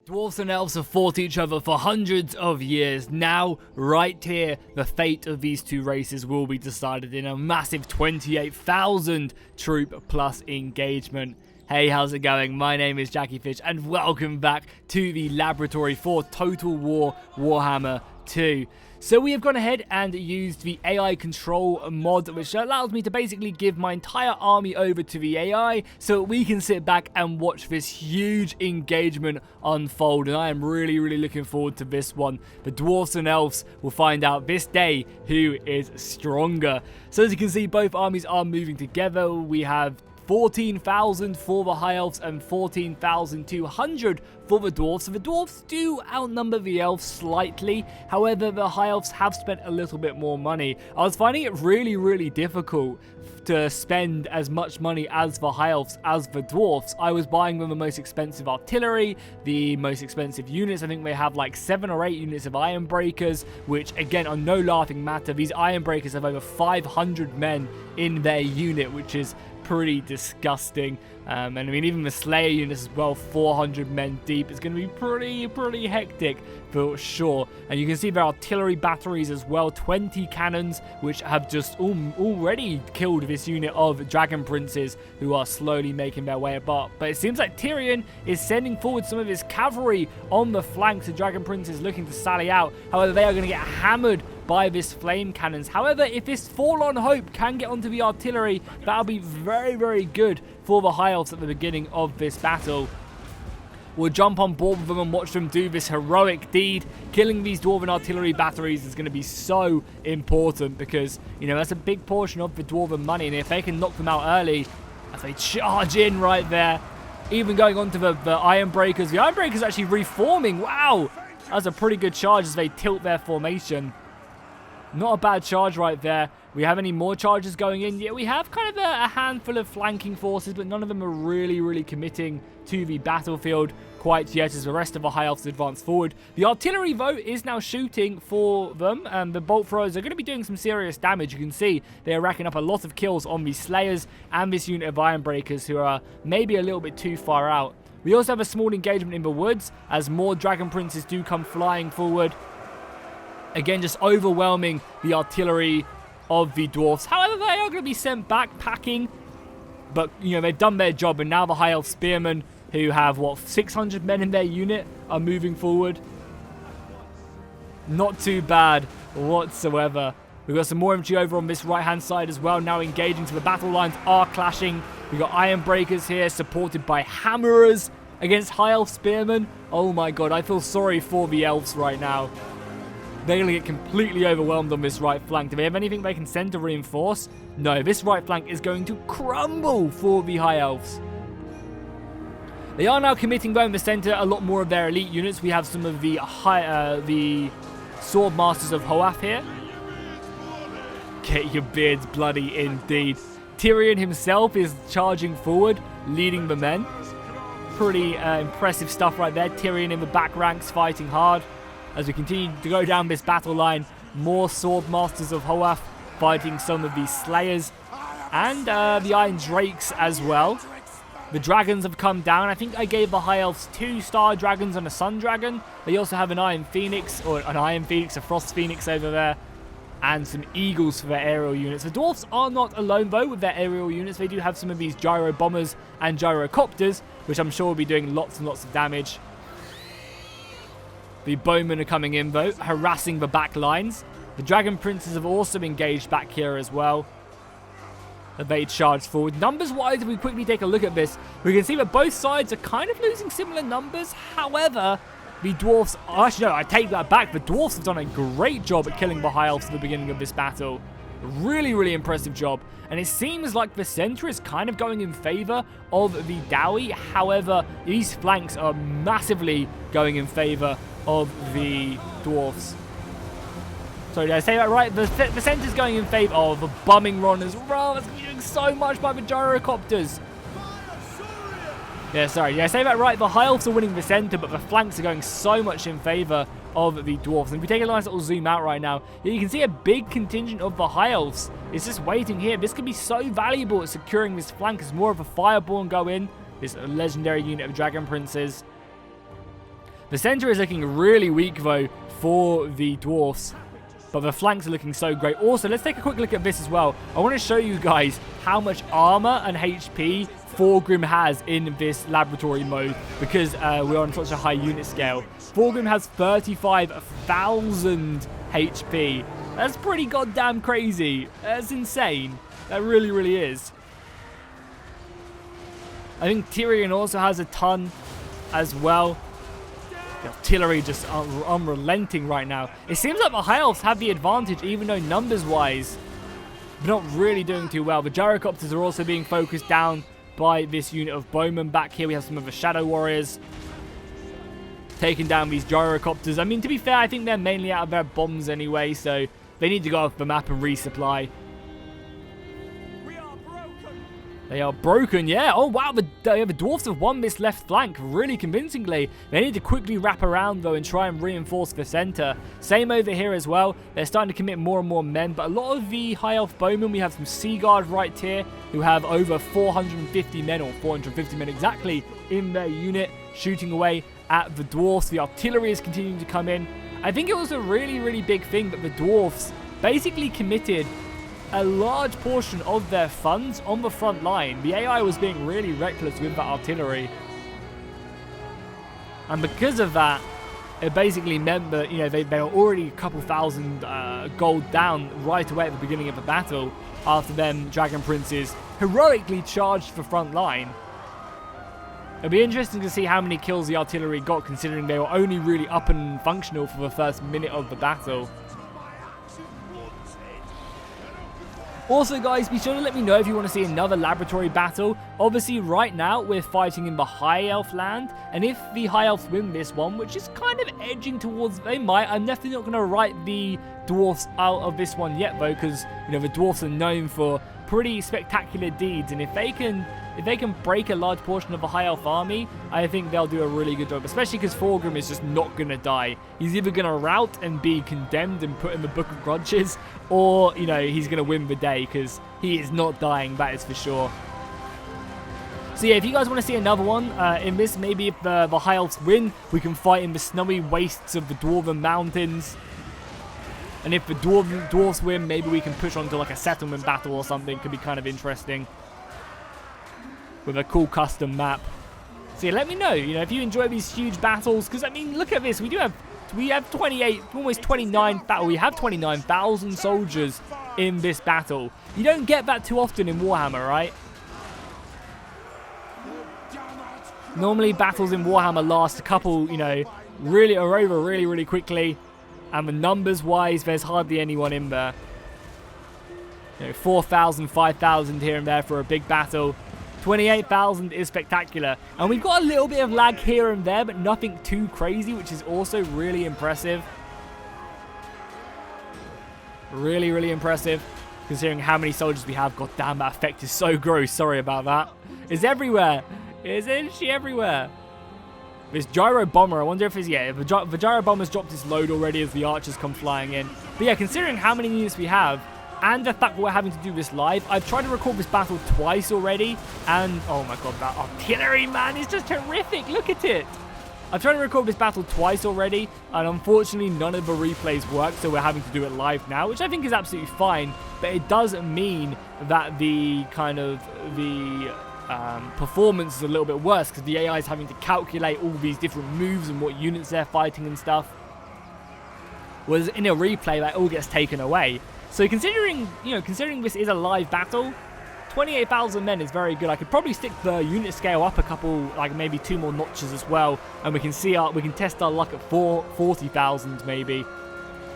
Dwarfs and elves have fought each other for hundreds of years. Now, right here, the fate of these two races will be decided in a massive 28,000 troop plus engagement. Hey, how's it going? My name is Jackie Fish and welcome back to the laboratory for Total War Warhammer 2. So we have gone ahead and used the AI control mod, which allows me to basically give my entire army over to the AI so we can sit back and watch this huge engagement unfold. And I am really looking forward to this one. The Dwarfs and Elves will find out this day who is stronger. So as you can see, both armies are moving together. We have 14,000 for the High Elves and 14,200 for the Dwarfs. So the Dwarfs do outnumber the Elves slightly. However, the High Elves have spent a little bit more money. I was finding it really difficult to spend as much money as the High Elves as the Dwarfs. I was buying them the most expensive artillery, the most expensive units. I think they have like 7 or 8 units of Iron Breakers, which again are no laughing matter. These Iron Breakers have over 500 men in their unit, which is pretty disgusting. And I mean, even the Slayer units as well, 400 men deep. It's going to be pretty hectic for sure. And you can see their artillery batteries as well, 20 cannons, which have just already killed this unit of Dragon Princes who are slowly making their way apart. But it seems like Tyrion is sending forward some of his cavalry on the flanks. The Dragon Princes looking to sally out. However, they are going to get hammered by this flame cannons. However, if this Forlorn Hope can get onto the artillery, that'll be very good for the High Elves at the beginning of this battle. We'll jump on board with them and watch them do this heroic deed. Killing these Dwarven artillery batteries is going to be so important because, you know, that's a big portion of the Dwarven money. And if they can knock them out early, as they charge in right there, even going on to the Iron Breakers. The Iron Breakers actually reforming. Wow! That's a pretty good charge as they tilt their formation. Not a bad charge right there. We have any more charges going in? Yeah, we have kind of a handful of flanking forces, but none of them are really committing to the battlefield quite yet as the rest of the High Elves advance forward. The artillery, though, is now shooting for them, and the bolt throwers are going to be doing some serious damage. You can see they are racking up a lot of kills on the Slayers and this unit of Iron Breakers who are maybe a little bit too far out. We also have a small engagement in the woods as more Dragon Princes do come flying forward. Again, just overwhelming the artillery of the Dwarfs. However, they are going to be sent back packing. But, you know, they've done their job. And now the High Elf Spearmen, who have, what, 600 men in their unit, are moving forward. Not too bad whatsoever. We've got some more infantry over on this right-hand side as well. Now engaging, so the battle lines are clashing. We've got Iron Breakers here, supported by Hammerers against High Elf Spearmen. Oh my god, I feel sorry for the Elves right now. They're going to get completely overwhelmed on this right flank. Do they have anything they can send to reinforce? No, this right flank is going to crumble for the High Elves. They are now committing going to center a lot more of their elite units. We have some of the Sword Masters of Hoaf here. Get your beards bloody indeed. Tyrion himself is charging forward, leading the men. Pretty impressive stuff right there. Tyrion in the back ranks fighting hard. As we continue to go down this battle line, more Sword Masters of Hoaf fighting some of these Slayers and the Iron Drakes as well. The Dragons have come down. I think I gave the High Elves 2 Star Dragons and a Sun Dragon. They also have an Iron Phoenix, a Frost Phoenix over there, and some Eagles for their aerial units. The Dwarfs are not alone though with their aerial units. They do have some of these Gyro Bombers and Gyrocopters, which I'm sure will be doing lots and lots of damage. The Bowmen are coming in though, harassing the back lines. The Dragon Princes have also engaged back here as well. They charge forward. Numbers-wise, if we quickly take a look at this, we can see that both sides are kind of losing similar numbers. However, the Dwarfs... Actually, no, I take that back. The Dwarfs have done a great job at killing the High Elves at the beginning of this battle. Really impressive job. And it seems like the center is kind of going in favor of the Dowie. However, these flanks are massively going in favor of the Dwarfs. Sorry, did I say that right? The center's going in favor of the bumming run as well. That's going to be doing so much by the Gyrocopters. Yeah, sorry. Did I say that right? The High Elves are winning the center, but the flanks are going so much in favor of the Dwarfs. And if we take a nice little zoom out right now, you can see a big contingent of the High Elves is just waiting here. This could be so valuable at securing this flank as more of a Fireborn go in. This legendary unit of Dragon Princes. The center is looking really weak, though, for the Dwarfs. But the flanks are looking so great. Also, let's take a quick look at this as well. I want to show you guys how much armor and HP Thorgrim has in this laboratory mode, because we're on such a high unit scale. Thorgrim has 35,000 HP. That's pretty goddamn crazy. That's insane. That really, really is. I think Tyrion also has a ton as well. The artillery just unrelenting right now. It seems like the High Elves have the advantage, even though numbers-wise, they're not really doing too well. The gyrocopters are also being focused down by this unit of bowmen. Back here, we have some of the Shadow Warriors taking down these gyrocopters. I mean, to be fair, I think they're mainly out of their bombs anyway, so they need to go off the map and resupply. They are broken, yeah. Oh, wow, the Dwarfs have won this left flank really convincingly. They need to quickly wrap around, though, and try and reinforce the center. Same over here as well. They're starting to commit more and more men, but a lot of the High Elf Bowmen, we have some Sea Guard right here, who have over 450 men, or 450 men exactly, in their unit, shooting away at the Dwarfs. The artillery is continuing to come in. I think it was a really, really big thing that the Dwarfs basically committed a large portion of their funds on the front line. The AI was being really reckless with that artillery. And because of that, it basically meant that, you know, they were already a couple thousand gold down right away at the beginning of the battle, after them Dragon Princes heroically charged the front line. It'll be interesting to see how many kills the artillery got, considering they were only really up and functional for the first minute of the battle. Also, guys, be sure to let me know if you want to see another laboratory battle. Obviously, right now, we're fighting in the High Elf land, and if the High Elves win this one, which is kind of edging towards they might, I'm definitely not going to write the Dwarfs out of this one yet, though, because, you know, the Dwarfs are known for pretty spectacular deeds, and if they can break a large portion of the High Elf army, I think they'll do a really good job, especially because Thorgrim is just not going to die. He's either going to rout and be condemned and put in the Book of Grudges, or, you know, he's going to win the day, because he is not dying, that is for sure. So yeah, if you guys want to see another one in this, maybe if the High Elves win, we can fight in the snowy wastes of the Dwarven Mountains. And if the Dwarves win, maybe we can push on to like a settlement battle or something. Could be kind of interesting, with a cool custom map. So yeah, let me know, you know, if you enjoy these huge battles, because I mean, look at this. We have 28, almost 29, we have 29,000 soldiers in this battle. You don't get that too often in Warhammer, right? Normally battles in Warhammer last a couple, you know, really are over really, really quickly. And the numbers wise, there's hardly anyone in there. You know, 4,000, 5,000 here and there for a big battle. 28,000 is spectacular. And we've got a little bit of lag here and there, but nothing too crazy, which is also really impressive. Really, really impressive, considering how many soldiers we have. God damn, that effect is so gross. Sorry about that. It's everywhere. It's literally everywhere. This gyro bomber, I wonder if it's, yeah, the gyro bomber's dropped its load already as the archers come flying in. But yeah, considering how many units we have, and the fact that we're having to do this live, I've tried to record this battle twice already, and oh my god, that artillery, man, is just horrific. Look at it. I've tried to record this battle twice already, and unfortunately none of the replays work, so we're having to do it live now, which I think is absolutely fine, but it does mean that the kind of performance is a little bit worse, because the AI is having to calculate all these different moves and what units they're fighting and stuff. Whereas in a replay, that all gets taken away. So considering this is a live battle, 28,000 men is very good. I could probably stick the unit scale up a couple, like maybe 2 more notches as well, and we can test our luck at 40,000 maybe.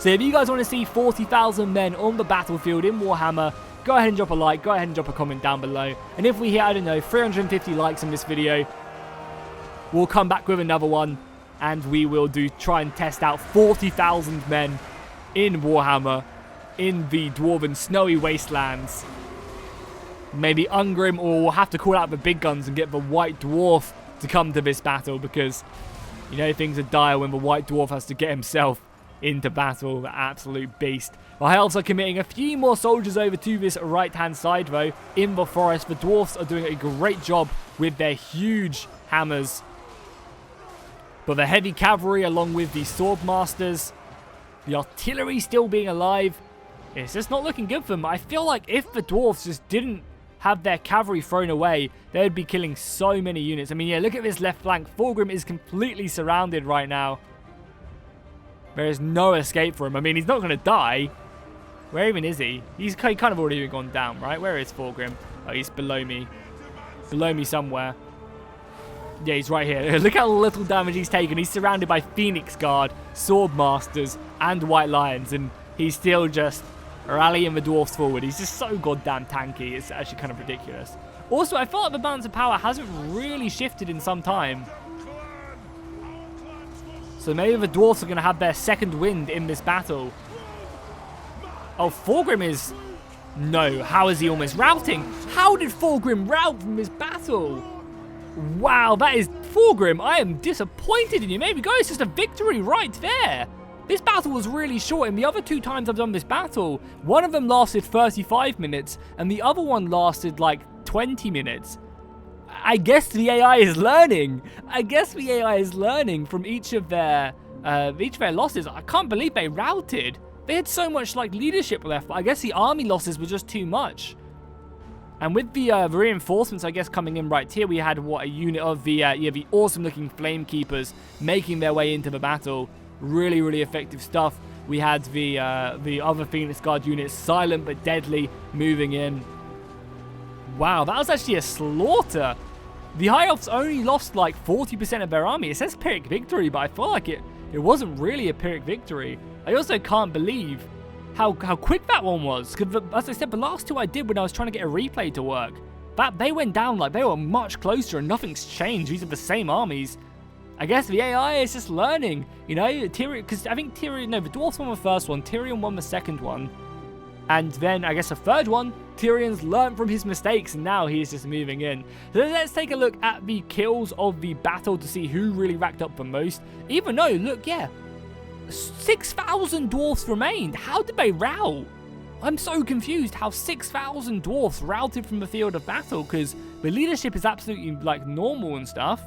So if you guys want to see 40,000 men on the battlefield in Warhammer, go ahead and drop a like, go ahead and drop a comment down below. And if we hit, I don't know, 350 likes on this video, we'll come back with another one, and we will try and test out 40,000 men in Warhammer in the Dwarven Snowy Wastelands. Maybe Ungrim, or we'll have to call out the big guns and get the White Dwarf to come to this battle, because, you know, things are dire when the White Dwarf has to get himself into battle, the absolute beast. The High Elves are committing a few more soldiers over to this right-hand side, though, in the forest. The Dwarfs are doing a great job with their huge hammers. But the heavy cavalry along with the sword masters, the artillery still being alive, it's just not looking good for them. I feel like if the dwarves just didn't have their cavalry thrown away, they would be killing so many units. I mean, yeah, look at this left flank. Thorgrim is completely surrounded right now. There is no escape for him. I mean, he's not going to die. Where even is he? He's kind of already gone down, right? Where is Thorgrim? Oh, he's below me. Below me somewhere. Yeah, he's right here. Look how little damage he's taken. He's surrounded by Phoenix Guard, Sword Masters, and White Lions, and he's still just rallying the dwarfs forward. He's just so goddamn tanky. It's actually kind of ridiculous. Also, I feel like the balance of power hasn't really shifted in some time. So maybe the dwarfs are going to have their second wind in this battle. Oh, Thorgrim is... No, how is he almost routing? How did Thorgrim rout from this battle? Wow, that is... Thorgrim, I am disappointed in you. Maybe go, it's just a victory right there. This battle was really short, and the other 2 times I've done this battle, one of them lasted 35 minutes, and the other one lasted like 20 minutes. I guess the AI is learning. I guess the AI is learning from each of their losses. I can't believe they routed. They had so much like leadership left, but I guess the army losses were just too much. And with the reinforcements, I guess, coming in right here, we had, what, a unit of the awesome-looking Flame Keepers making their way into the battle. Really, really effective stuff. We had the other Phoenix Guard units, silent but deadly, moving in. Wow, that was actually a slaughter. The High Elves only lost like 40% of their army. It says Pyrrhic victory, but I feel like it wasn't really a Pyrrhic victory. I also can't believe how quick that one was. Because, as I said, the last 2 I did when I was trying to get a replay to work, they went down like they were much closer and nothing's changed. These are the same armies. I guess the AI is just learning, you know, Tyrion, because I think Tyrion, no, the dwarfs won the first one, Tyrion won the second one, and then I guess the third one, Tyrion's learned from his mistakes, and now he is just moving in. So let's take a look at the kills of the battle to see who really racked up the most. Even though, look, yeah, 6,000 dwarfs remained. How did they rout? I'm so confused how 6,000 dwarfs routed from the field of battle, because the leadership is absolutely like normal and stuff.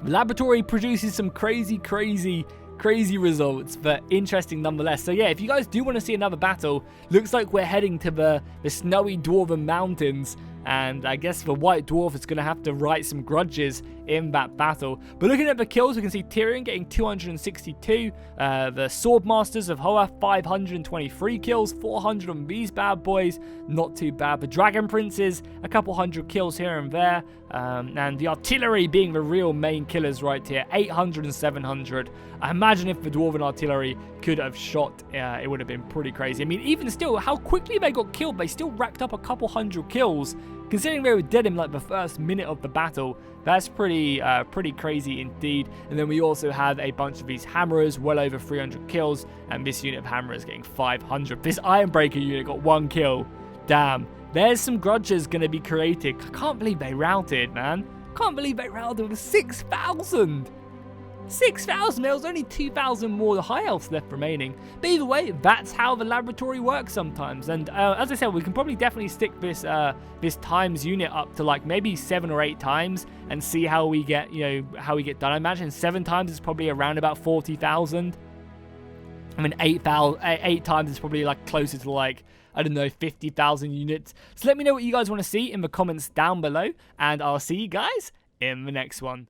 The laboratory produces some crazy results, but interesting nonetheless. So yeah, if you guys do want to see another battle, looks like we're heading to the snowy Dwarven Mountains, and I guess the White Dwarf is going to have to right some grudges in that battle. But looking at the kills, we can see Tyrion getting 262, the Sword Masters of Hoa 523 kills, 400 on these bad boys, not too bad. The Dragon Princes, a couple hundred kills here and there, and the artillery being the real main killers right here, 800 and 700. I imagine if the Dwarven artillery could have shot, it would have been pretty crazy. I mean, even still, how quickly they got killed, they still racked up a couple hundred kills. Considering they were dead in like the first minute of the battle, that's pretty crazy indeed. And then we also have a bunch of these hammerers, well over 300 kills, and this unit of hammerers getting 500. This Ironbreaker unit got 1 kill. Damn, there's some grudges going to be created. I can't believe they routed, man. Can't believe they routed with 6,000. 6,000, there was only 2,000 more High Elves left remaining. But either way, that's how the laboratory works sometimes. And as I said, we can probably definitely stick this this times unit up to like maybe 7 or 8 times and see how we get, you know, how we get done. I imagine 7 times is probably around about 40,000. I mean, 8 times is probably like closer to like, I don't know, 50,000 units. So let me know what you guys want to see in the comments down below, and I'll see you guys in the next one.